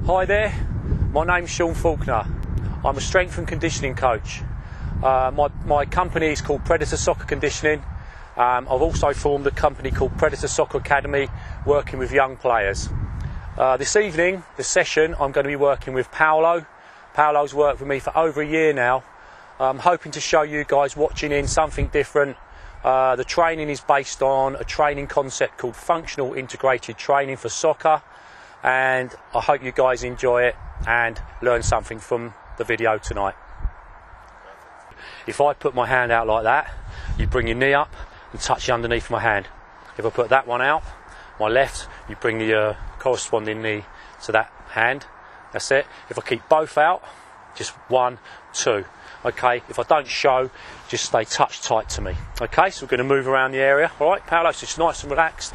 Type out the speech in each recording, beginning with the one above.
Hi there, my name's Sean Faulkner. I'm a strength and conditioning coach. My company is called Predator Soccer Conditioning. I've also formed a company called Predator Soccer Academy, working with young players. This evening, the session, I'm going to be working with Paolo. Paolo's worked with me for over a year now. I'm hoping to show you guys watching in something different. The training is based on a training concept called functional integrated training for soccer, and I hope you guys enjoy it and learn something from the video tonight. If I put my hand out like that, you bring your knee up and touch it underneath my hand. If I put that one out, my left, you bring the corresponding knee to that hand. That's it. If I keep both out, just 1, 2. Okay, if I don't show, just stay touch tight to me. Okay, so we're going to move around the area. All right, Paolo's just nice and relaxed.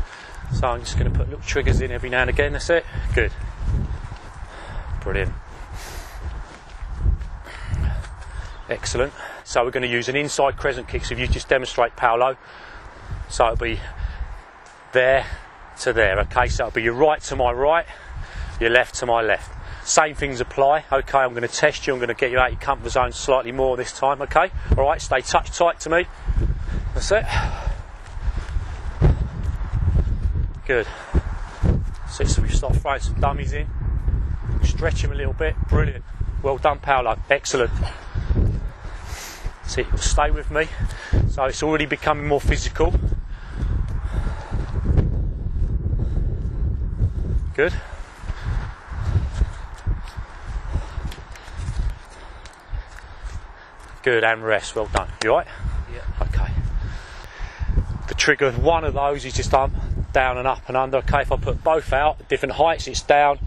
So I'm just going to put little triggers in every now and again. That's it. Good. Brilliant. Excellent. So we're going to use an inside crescent kick. So if you just demonstrate, Paolo. So it'll be there to there. Okay, so it'll be your right to my right, your left to my left. Same things apply. Okay, I'm going to test you. I'm going to get you out of your comfort zone slightly more this time. Okay. All right. Stay touch tight to me. That's it. Good. So we start throwing some dummies in. Stretch him a little bit. Brilliant. Well done, Paolo. Excellent. See, stay with me. So it's already becoming more physical. Good. Good, and rest. Well done. You alright? Yeah. Okay. The trigger, one of those is just down and up and under. Okay, if I put both out at different heights, it's down.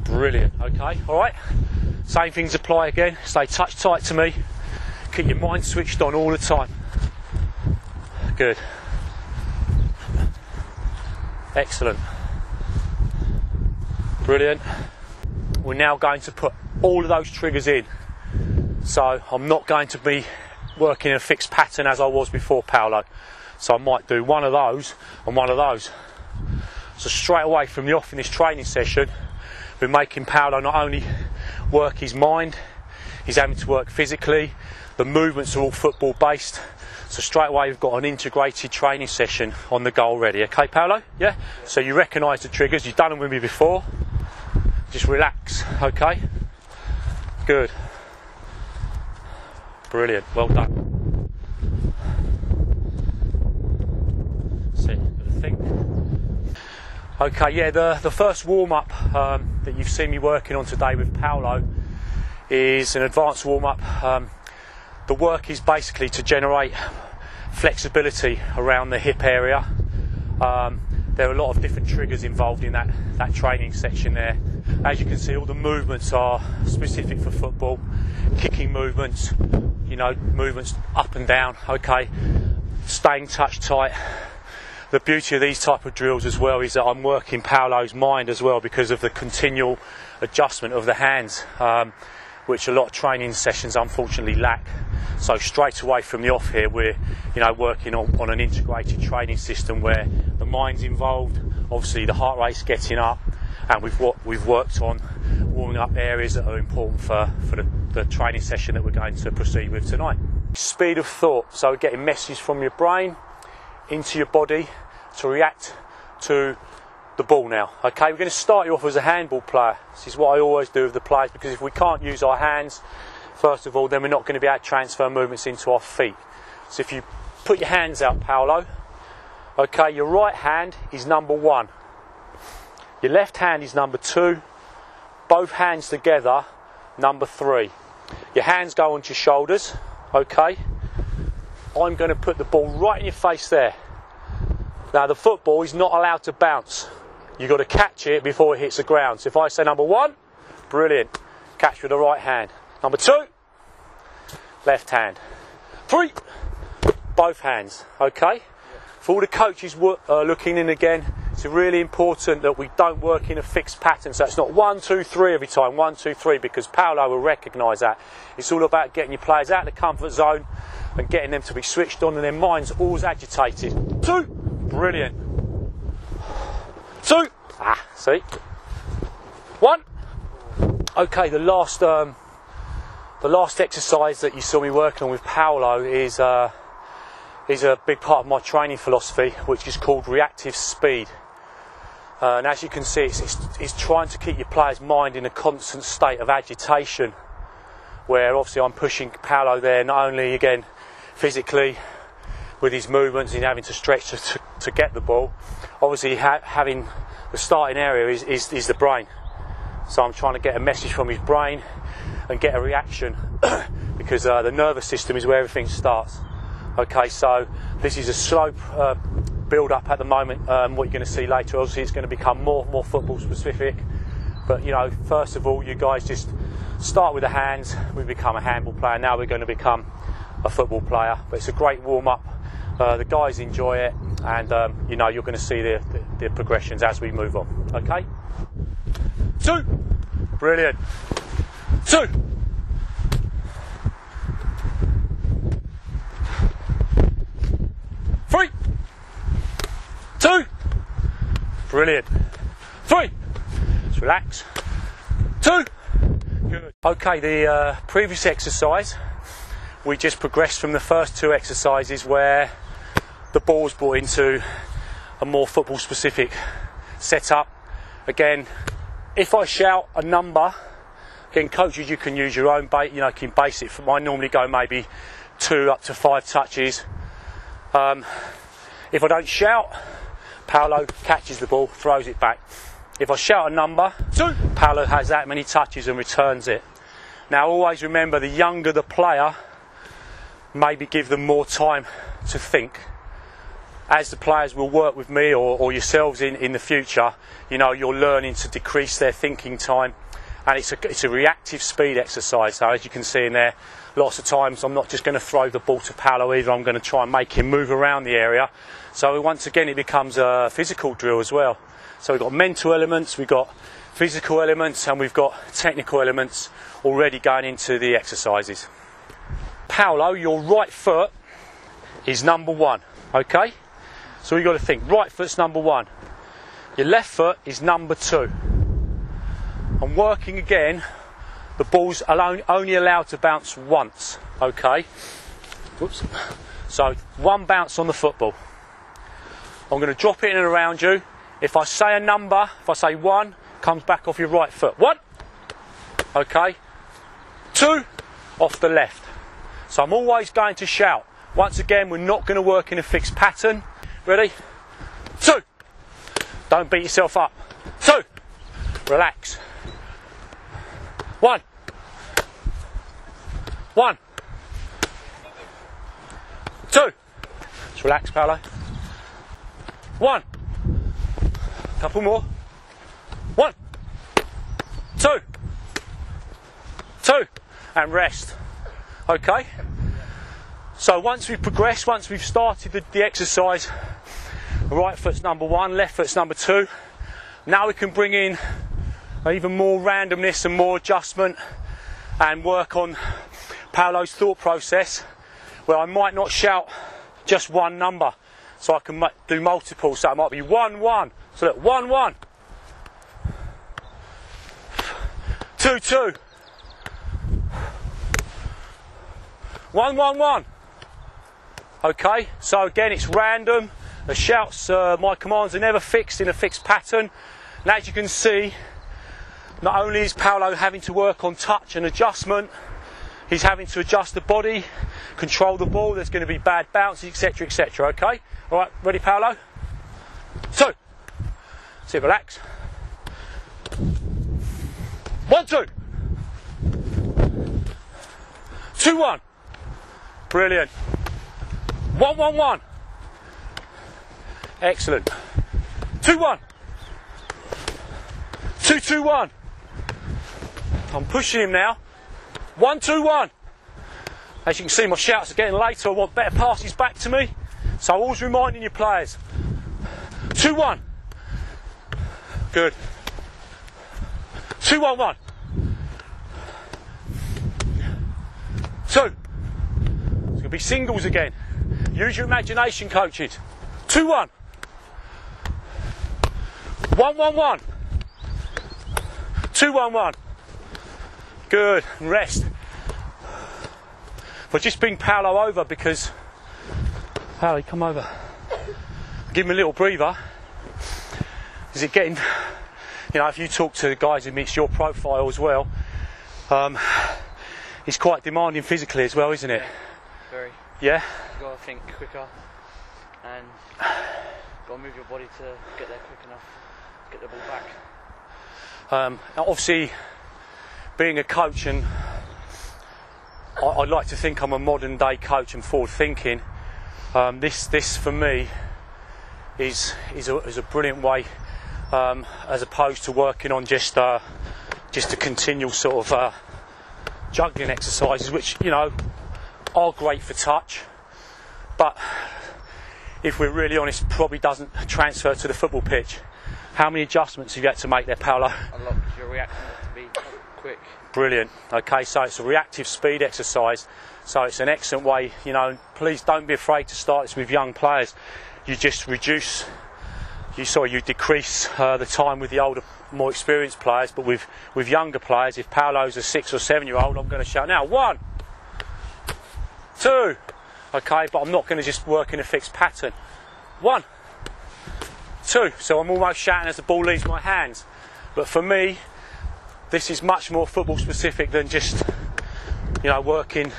Brilliant. Okay, alright. Same things apply again. Stay touch tight to me. Keep your mind switched on all the time. Good. Excellent. Brilliant. We're now going to put all of those triggers in. So I'm not going to be working in a fixed pattern as I was before, Paolo. So I might do one of those and one of those. So straight away from the off in this training session, we're making Paolo not only work his mind, he's having to work physically. The movements are all football based. So straight away we've got an integrated training session on the go already. Okay, Paolo? Yeah? So you recognise the triggers, you've done them with me before. Just relax, okay? Good. Brilliant, well done. See, got to think. Okay, yeah, the first warm-up that you've seen me working on today with Paolo is an advanced warm-up. The work is basically to generate flexibility around the hip area. There are a lot of different triggers involved in that training section there. As you can see, all the movements are specific for football. Kicking movements, you know, movements up and down, okay, staying touch tight. The beauty of these type of drills as well is that I'm working Paolo's mind as well because of the continual adjustment of the hands, which a lot of training sessions unfortunately lack. So straight away from the off here, we're working on an integrated training system where the mind's involved, obviously the heart rate's getting up, and we've worked on warming up areas that are important for the training session that we're going to proceed with tonight. Speed of thought, so getting messages from your brain into your body to react to the ball now. Okay, we're going to start you off as a handball player. This is what I always do with the players, because if we can't use our hands, first of all, then we're not going to be able to transfer movements into our feet. So if you put your hands out, Paolo, okay, your right hand is number 1. Your left hand is number 2. Both hands together, number 3. Your hands go onto your shoulders, okay? I'm going to put the ball right in your face there. Now the football is not allowed to bounce. You've got to catch it before it hits the ground. So if I say number 1, brilliant, catch with the right hand. Number 2, left hand. 3, both hands, okay? For all the coaches looking in again, it's really important that we don't work in a fixed pattern. So it's not 1, 2, 3 every time, 1, 2, 3, because Paolo will recognise that. It's all about getting your players out of the comfort zone and getting them to be switched on and their minds always agitated. 2, brilliant. 2, see? 1, Okay, the last exercise that you saw me working on with Paolo is a big part of my training philosophy, which is called reactive speed. And as you can see, it's trying to keep your player's mind in a constant state of agitation, where obviously I'm pushing Paolo there, not only again physically with his movements and having to stretch to get the ball, obviously having the starting area is the brain. So I'm trying to get a message from his brain and get a reaction because the nervous system is where everything starts. Okay, so this is a slow build up at the moment. What you're going to see later, obviously it's going to become more football specific, but you know, first of all you guys just start with the hands. We become a handball player, now we're going to become a football player, but it's a great warm up. The guys enjoy it, and you know, you're going to see the progressions as we move on. Okay, 2, brilliant, 2, 3, 2, brilliant, 3, just relax, 2, good. Okay, the previous exercise, we just progressed from the first 2 exercises where the ball was brought into a more football specific setup. Again, if I shout a number, again coaches, you can use your own bait, you know, can base it. I normally go maybe 2 up to 5 touches. If I don't shout, Paolo catches the ball, throws it back. If I shout a number, 2, Paolo has that many touches and returns it. Now always remember, the younger the player, maybe give them more time to think. As the players will work with me or yourselves in the future, you know, you're learning to decrease their thinking time, and it's a reactive speed exercise. So as you can see in there, lots of times I'm not just going to throw the ball to Paolo either, I'm going to try and make him move around the area. So once again it becomes a physical drill as well. So we've got mental elements, we've got physical elements, and we've got technical elements already going into the exercises. Paolo, your right foot is number 1, okay? So you've got to think, right foot's number 1. Your left foot is number 2. I'm working again, the ball's only allowed to bounce once, okay? Whoops. So 1 bounce on the football. I'm going to drop it in and around you. If I say a number, if I say 1, comes back off your right foot. 1, okay? 2, off the left. So I'm always going to shout. Once again, we're not going to work in a fixed pattern. Ready? 2. Don't beat yourself up. 2. Relax. 1. 1. 2. Just relax, Paolo. 1. Couple more. 1. 2. 2. And rest. Okay? So once we've progressed, once we've started the exercise, right foot's number 1, left foot's number 2. Now we can bring in even more randomness and more adjustment and work on Paolo's thought process, where I might not shout just 1 number, so I can do multiple. So it might be 1, 1. So look, 1, 1. 2, 2. 1, 1, 1. Okay, so again it's random. The shouts, my commands are never fixed in a fixed pattern. And as you can see, not only is Paolo having to work on touch and adjustment, he's having to adjust the body, control the ball, there's going to be bad bounces, etc, etc, okay? Alright, ready Paolo? 2. Sit, relax. 1, 2. 2, 1. Brilliant. 1, 1, 1. Excellent. 2, 1. 2, 2, 1. I'm pushing him now. 1, 2, 1. As you can see, my shouts are getting later. I want better passes back to me. So always reminding your players. 2, 1. Good. 2, 1, 1. 2. It's going to be singles again. Use your imagination, coaches. 2, 1. 1, 1, 1. 2, 1, 1. Good, and rest. But just bring Paolo over because, Paolo, come over. Give him a little breather. Is it getting, you know, if you talk to the guys who meets your profile as well, it's quite demanding physically as well, isn't it? Yeah, very. Yeah? You've got to think quicker and got to move your body to get there quick enough to get the ball back. Obviously, being a coach, and I'd like to think I'm a modern day coach and forward thinking, this for me is a brilliant way, as opposed to working on just a continual sort of juggling exercises, which, you know, are great for touch, but if we're really honest, probably doesn't transfer to the football pitch. How many adjustments have you had to make there, Paolo? A lot, because you're reacting to be quick. Brilliant. Okay, so it's a reactive speed exercise, so it's an excellent way, you know. Please don't be afraid to start this with young players. You just reduce, you decrease the time with the older, more experienced players, but with younger players, if Paolo's a 6 or 7 year old, I'm going to shout now, 1, 2, okay, but I'm not going to just work in a fixed pattern. 1, 2, so I'm almost shouting as the ball leaves my hands. But for me, this is much more football specific than just, you know, working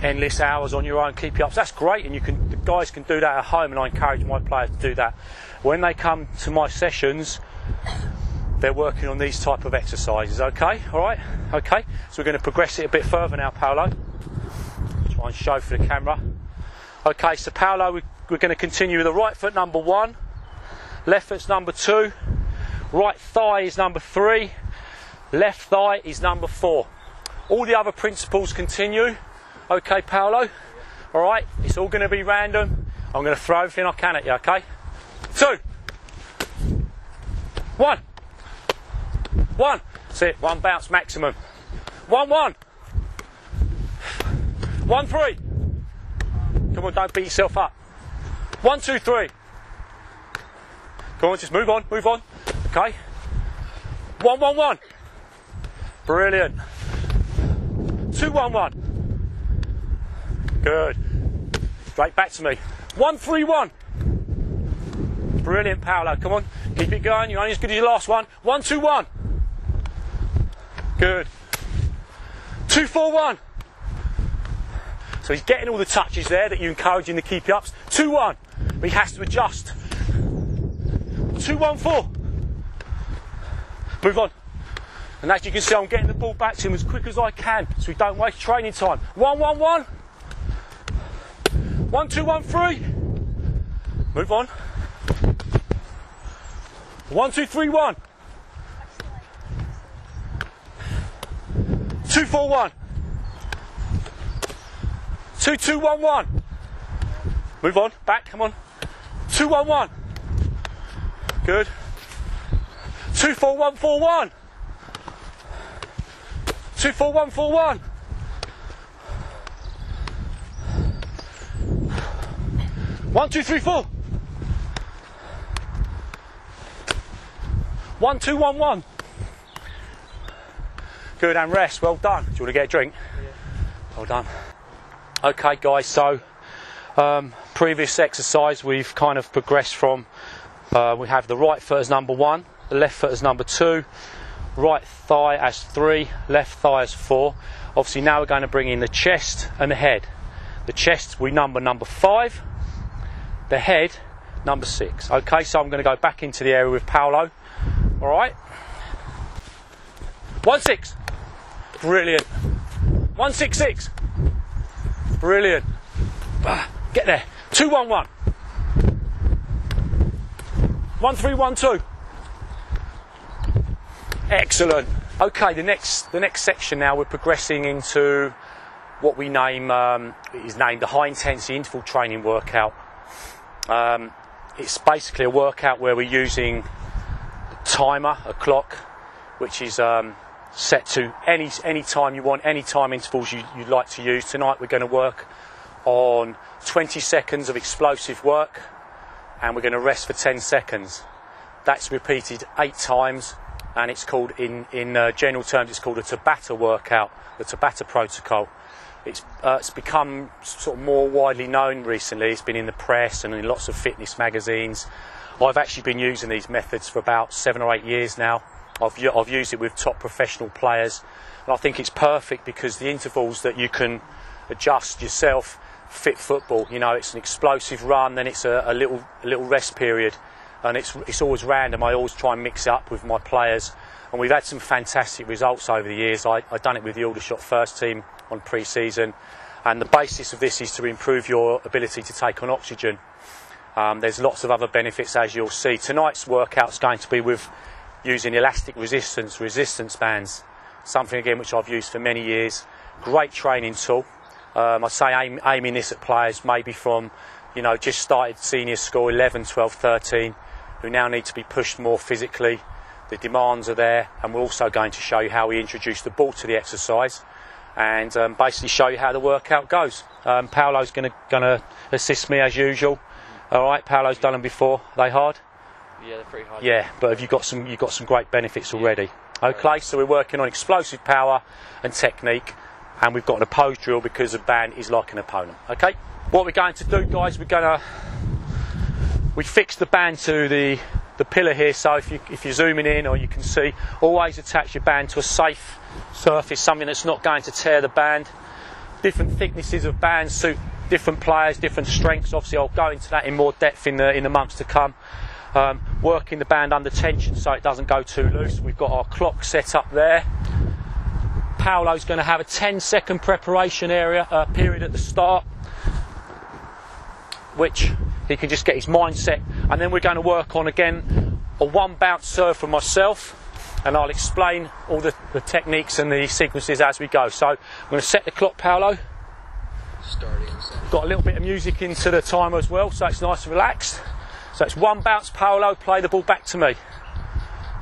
endless hours on your own keep ups. That's great, and the guys can do that at home, and I encourage my players to do that. When they come to my sessions, they're working on these type of exercises. Okay, all right, okay. So we're going to progress it a bit further now, Paolo. Try and show for the camera. Okay, so Paolo, we're going to continue with the right foot number 1, left foot's number 2, right thigh is number 3, left thigh is number 4. All the other principles continue. Okay, Paolo? All right, it's all going to be random. I'm going to throw everything I can at you, okay? 2, 1, 1. That's it, 1 bounce maximum. 1, 1. 1, 3. Come on, don't beat yourself up. 1, 2, 3. Come on, just move on, move on. Okay. 1, 1, 1. Brilliant. 2, 1, 1. Good. Straight back to me. 1, 3, 1. Brilliant, Paolo. Come on, keep it going. You're only as good as your last one. 1, 2, 1. Good. 2, 4, 1. So he's getting all the touches there that you encourage in the keep ups. 2, 1. But he has to adjust. 2, 1, 4. Move on. And as you can see, I'm getting the ball back to him as quick as I can, so we don't waste training time. 1, 1, 1. 1, 2, 1, 3. Move on. 1, 2, 3, 1. 2, 4, 1. 2, 2, 1, 1. Move on. Back. Come on. 2, 1, 1. Good. 2, 4, 1, 4, 1. 2, 4, 1, 4, 1. 1, 2, 3, 4. 1, 2, 1, 1. Good, and rest. Well done. Do you want to get a drink? Yeah. Well done. Okay, guys. So, previous exercise, we've kind of progressed from. We have the right foot as number 1, the left foot as number 2, right thigh as 3, left thigh as 4. Obviously, now we're going to bring in the chest and the head. The chest we number 5. The head, number 6. Okay, so I'm going to go back into the area with Paolo. All right. 1, 6. Brilliant. 1, 6, 6. Brilliant. Get there. 2, 1, 1. 1, 3, 1, 2. Excellent. Okay, the next section now, we're progressing into what we name is named the high intensity interval training workout. It's basically a workout where we're using a timer, a clock, which is set to any time you want, any time intervals you'd like to use. Tonight we're going to work on 20 seconds of explosive work, and we're going to rest for 10 seconds. That's repeated 8 times and it's called, in general terms, it's called a Tabata workout, the Tabata protocol. It's become sort of more widely known recently. It's been in the press and in lots of fitness magazines. I've actually been using these methods for about 7 or 8 years now. I've used it with top professional players, and I think it's perfect because the intervals that you can adjust yourself fit football. You know, it's an explosive run, then it's a little rest period, and it's always random. I always try and mix it up with my players, and we've had some fantastic results over the years. I've done it with the Aldershot first team on pre-season, and the basis of this is to improve your ability to take on oxygen. There's lots of other benefits, as you'll see. Tonight's workout's going to be with using elastic resistance bands, something again which I've used for many years. Great training tool. I say aiming this at players maybe from, you know, just started senior school, 11, 12, 13, who now need to be pushed more physically. The demands are there, and we're also going to show you how we introduce the ball to the exercise, and basically show you how the workout goes. Paolo's going to assist me as usual. All right, Paolo's done them before. Are they hard? Yeah, they're pretty hard. Yeah, but have you got some great benefits already? Okay, so we're working on explosive power and technique, and we've got an opposed drill because the band is like an opponent. Okay, what we're going to do, guys, we fix the band to the pillar here. So if you're zooming in, or you can see, always attach your band to a safe surface, something that's not going to tear the band. Different thicknesses of bands suit different players, different strengths. Obviously, I'll go into that in more depth in the months to come. Working the band under tension so it doesn't go too loose. We've got our clock set up there. Paolo's going to have a 10-second preparation period at the start, which he can just get his mind set, and then we're going to work on again a one bounce serve from myself, and I'll explain all the techniques and the sequences as we go. So I'm going to set the clock, Paolo. Got a little bit of music into the timer as well, so it's nice and relaxed. So it's one bounce, Paolo, play the ball back to me.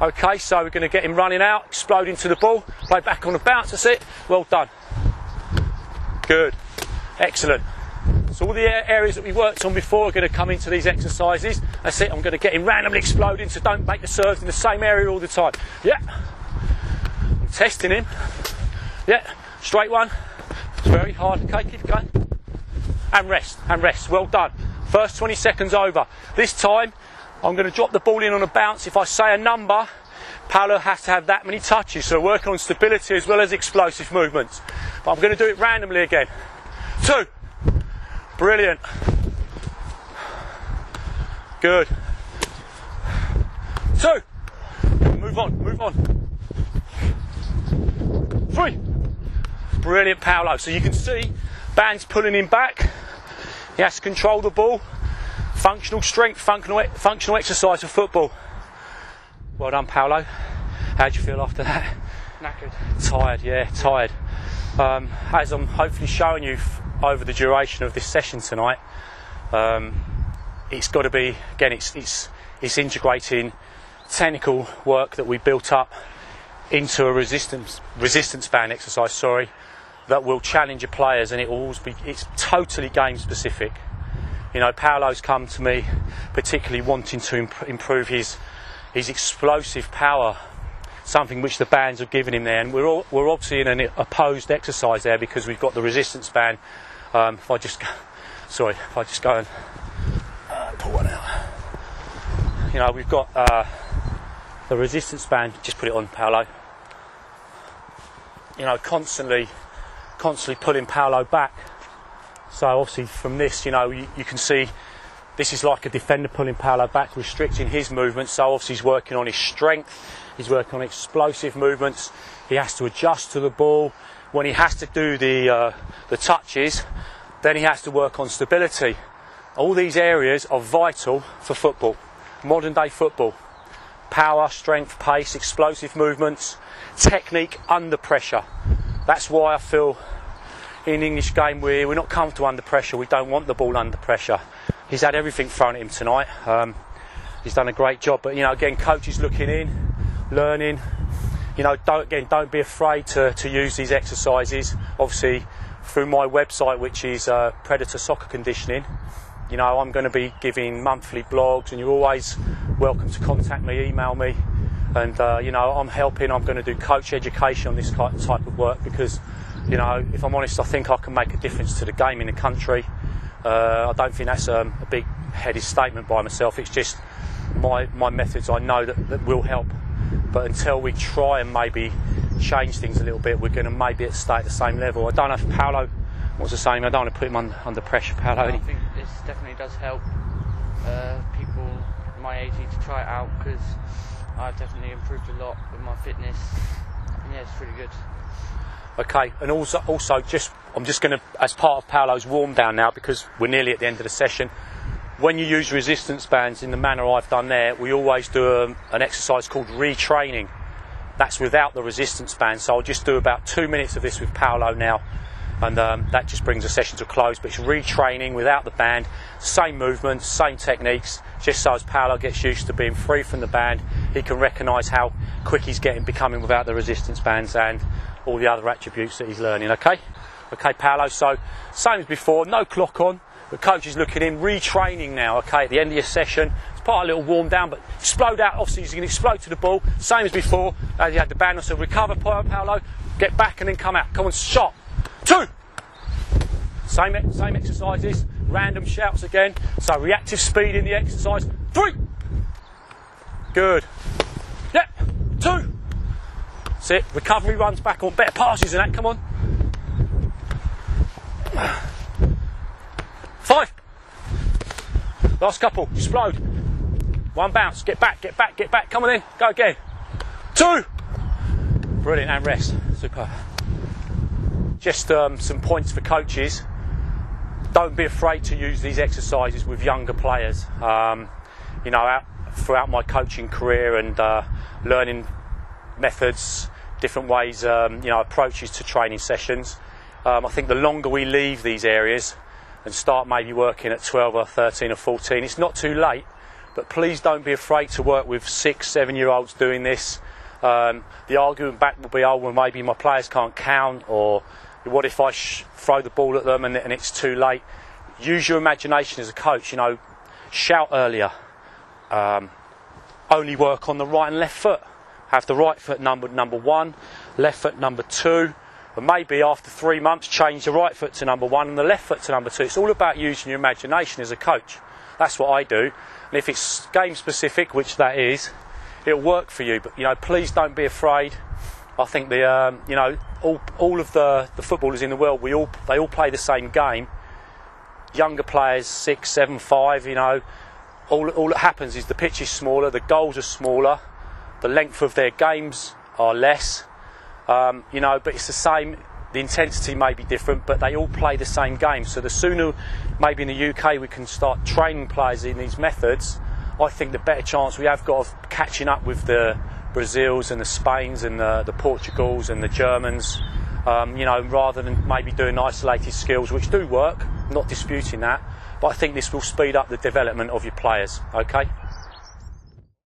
Okay, so we're going to get him running out, explode into the ball, play back on the bounce, that's it. Well done. Good. Excellent. So all the areas that we worked on before are going to come into these exercises. That's it, I'm going to get him randomly exploding, so don't make the serves in the same area all the time. Yeah. I'm testing him. Yeah. Straight one. It's very hard. Okay, keep going. And rest, and rest. Well done. First 20 seconds over. This time, I'm going to drop the ball in on a bounce. If I say a number, Paolo has to have that many touches. So working on stability as well as explosive movements. But I'm going to do it randomly again. 2. Brilliant. Good. 2. Move on, move on. 3. Brilliant, Paolo. So you can see, band's pulling him back. He has to control the ball. Functional strength, functional exercise for football. Well done, Paolo. How'd you feel after that? Knackered. Tired, yeah, tired. As I'm hopefully showing you over the duration of this session tonight, it's got to be, again, it's integrating technical work that we built up into a resistance band exercise, that will challenge your players, and it's totally game specific. You know, Paolo's come to me particularly wanting to improve his explosive power, something which the bands have given him there, and we're obviously in an opposed exercise there because we've got the resistance band. If I just go and pull one out. You know, we've got the resistance band. Just put it on, Paolo. You know, constantly pulling Paolo back. So obviously from this, you know, you can see this is like a defender pulling Paolo back, restricting his movements. So obviously he's working on his strength, he's working on explosive movements. He has to adjust to the ball. When he has to do the touches, then he has to work on stability. All these areas are vital for football, modern day football. Power, strength, pace, explosive movements, technique under pressure. That's why I feel in English game we're not comfortable under pressure. We don't want the ball under pressure. He's had everything thrown at him tonight. He's done a great job. But you know, again, coaches looking in, learning. You know, don't be afraid to use these exercises. Obviously, through my website, which is Predator Soccer Conditioning. You know, I'm going to be giving monthly blogs, and you're always welcome to contact me, email me. and you know, I'm going to do coach education on this type of work, because, you know, if I'm honest, I think I can make a difference to the game in the country. I don't think that's a big headed statement by myself. It's just my methods I know that will help. But until we try and maybe change things a little bit, we're going to maybe stay at the same level. I don't know if Paolo wants the same. I don't want to put him under pressure, Paolo. I think this definitely does help people my age need to try it out, because I've definitely improved a lot with my fitness, and yeah, it's really good. Okay, and also I'm just going to, as part of Paolo's warm down now, because we're nearly at the end of the session, when you use resistance bands in the manner I've done there, we always do an exercise called retraining. That's without the resistance band, so I'll just do about 2 minutes of this with Paolo now, and that just brings the session to a close. But it's retraining without the band, same movements, same techniques, just so as Paolo gets used to being free from the band, he can recognise how quick he's becoming without the resistance bands and all the other attributes that he's learning. Okay, Paolo, so same as before, no clock on. The coach is looking in, retraining now, okay, at the end of your session. It's part of a little warm down, but explode out, obviously you're going to explode to the ball, same as before, as you had the band on, so recover, Paolo, get back and then come out. Come on, shot. 2. Same exercises, random shouts again, so reactive speed in the exercise. 3. Good. Yeah, 2. That's it, recovery runs back on, better passes than that, come on. 5. Last couple, explode. 1 bounce, get back, come on in, go again. 2. Brilliant, and rest, super. Just some points for coaches. Don't be afraid to use these exercises with younger players. You know, throughout my coaching career and learning methods, different ways, you know, approaches to training sessions. I think the longer we leave these areas and start maybe working at 12 or 13 or 14, it's not too late, but please don't be afraid to work with 6, 7-year-olds doing this. The argument back will be, oh, well, maybe my players can't count, or what if I throw the ball at them and it's too late? Use your imagination as a coach, you know, shout earlier, only work on the right and left foot. Have the right foot numbered number 1, left foot number 2, and maybe after 3 months change the right foot to number 1 and the left foot to number 2. It's all about using your imagination as a coach. That's what I do. And if it's game specific, which that is, it'll work for you. But, you know, please don't be afraid. I think the you know, all of the footballers in the world, they all play the same game. Younger players, 6, 7, 5, you know, all that happens is the pitch is smaller, the goals are smaller, the length of their games are less. You know, but it's the same. The intensity may be different, but they all play the same game. So the sooner, maybe in the UK, we can start training players in these methods, I think the better chance we have got of catching up with the Brazils and the Spains and the Portugals and the Germans. You know, rather than maybe doing isolated skills, which do work, I'm not disputing that, but I think this will speed up the development of your players. Okay.